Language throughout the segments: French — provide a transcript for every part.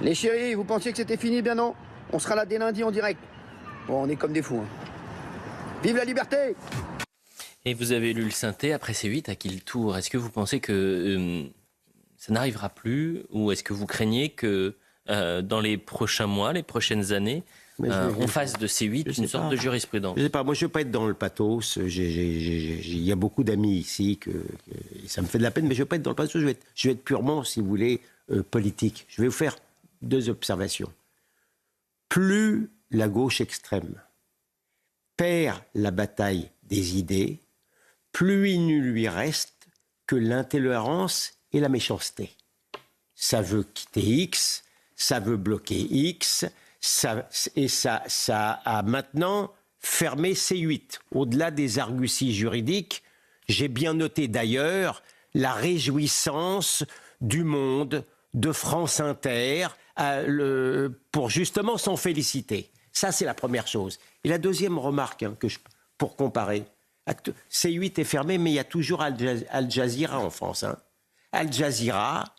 Les chéris, vous pensiez que c'était fini, bien non? On sera là dès lundi en direct. Bon, on est comme des fous. Hein. Vive la liberté! Et vous avez lu le synthé après C8, à qui le tour? Est-ce que vous pensez que ça n'arrivera plus? Ou est-ce que vous craignez que dans les prochains mois, les prochaines années, on fasse de C8 une sorte de jurisprudence? Je sais pas, moi je ne veux pas être dans le pathos. Il y a beaucoup d'amis ici ça me fait de la peine, mais je ne veux pas être dans le pathos. Je vais être purement, si vous voulez, politique. Je vais vous faire 2 observations. Plus la gauche extrême perd la bataille des idées, plus il ne lui reste que l'intolérance et la méchanceté. Ça veut quitter X, ça veut bloquer X, ça a maintenant fermé C8. Au-delà des arguties juridiques, j'ai bien noté d'ailleurs la réjouissance du Monde, de France Inter, pour justement s'en féliciter. Ça, c'est la première chose. Et la deuxième remarque, pour comparer, C8 est fermé, mais il y a toujours Al Jazeera en France. Al Jazeera,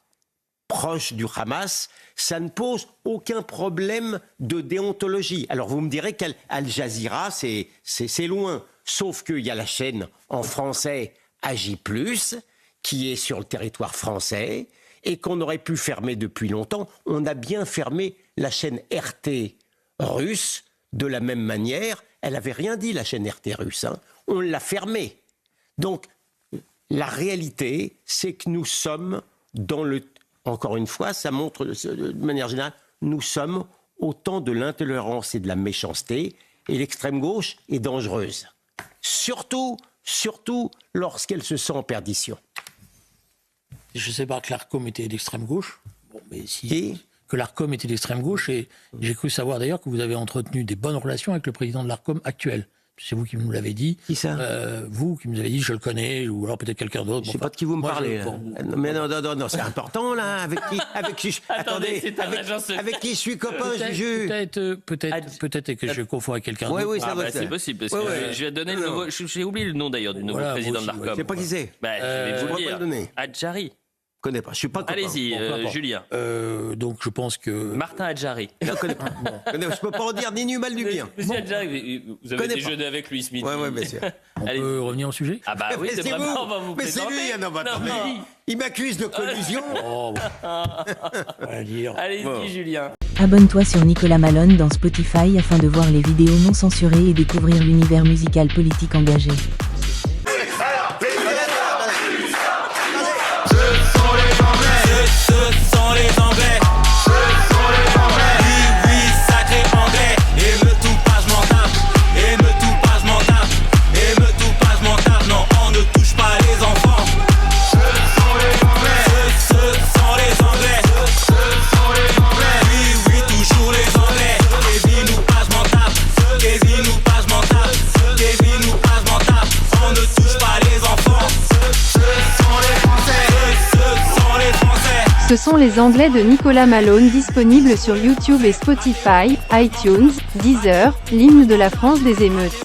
proche du Hamas, ça ne pose aucun problème de déontologie. Alors vous me direz qu'Al Jazeera, c'est loin. Sauf qu'il y a la chaîne en français AJ+, qui est sur le territoire français, et qu'on aurait pu fermer depuis longtemps. On a bien fermé la chaîne RT russe de la même manière. Elle n'avait rien dit, la chaîne RT russe. On l'a fermée. Donc, la réalité, c'est que nous sommes dans le... Encore une fois, ça montre de manière générale, nous sommes au temps de l'intolérance et de la méchanceté, et l'extrême gauche est dangereuse. Surtout lorsqu'elle se sent en perdition. Je ne sais pas que l'ARCOM était d'extrême gauche. Bon, mais si... Que l'ARCOM était d'extrême gauche, et j'ai cru savoir d'ailleurs que vous avez entretenu des bonnes relations avec le président de l'ARCOM actuel. C'est vous qui nous l'avez dit. Qui ça? Vous qui nous avez dit, je le connais, ou alors peut-être quelqu'un d'autre. Je ne sais pas de qui vous me parlez. Mais non, c'est important, là. Avec qui Attendez, avec qui je suis copain, Juju? Peut-être que je confonds avec quelqu'un d'autre. Oui, ça va. C'est possible, parce que je vais donner le nouveau... J'ai oublié le nom d'ailleurs du nouveau président de l'ARCOM. Je ne sais pas qui c'est. Je vais vous le dire. Adjari. Je ne connais pas, je suis pas copain. Allez-y, Julien. Donc je pense que... Martin Adjari. Je ne connais pas. Je ne peux pas en dire ni du mal du bien. Monsieur Adjari, vous avez déjeuné avec lui ce midi. Oui, bien sûr. On peut revenir au sujet? Ah bah oui, c'est vraiment, on va vous présenter. Mais c'est lui, non, mais... Il m'accuse de collusion. Allez-y, Julien. Abonne-toi sur Nicolas Malone dans Spotify afin de voir les vidéos non censurées et découvrir l'univers musical politique engagé. Ce sont les Anglais de Nicolas Malone, disponibles sur YouTube et Spotify, iTunes, Deezer, l'hymne de la France des émeutes.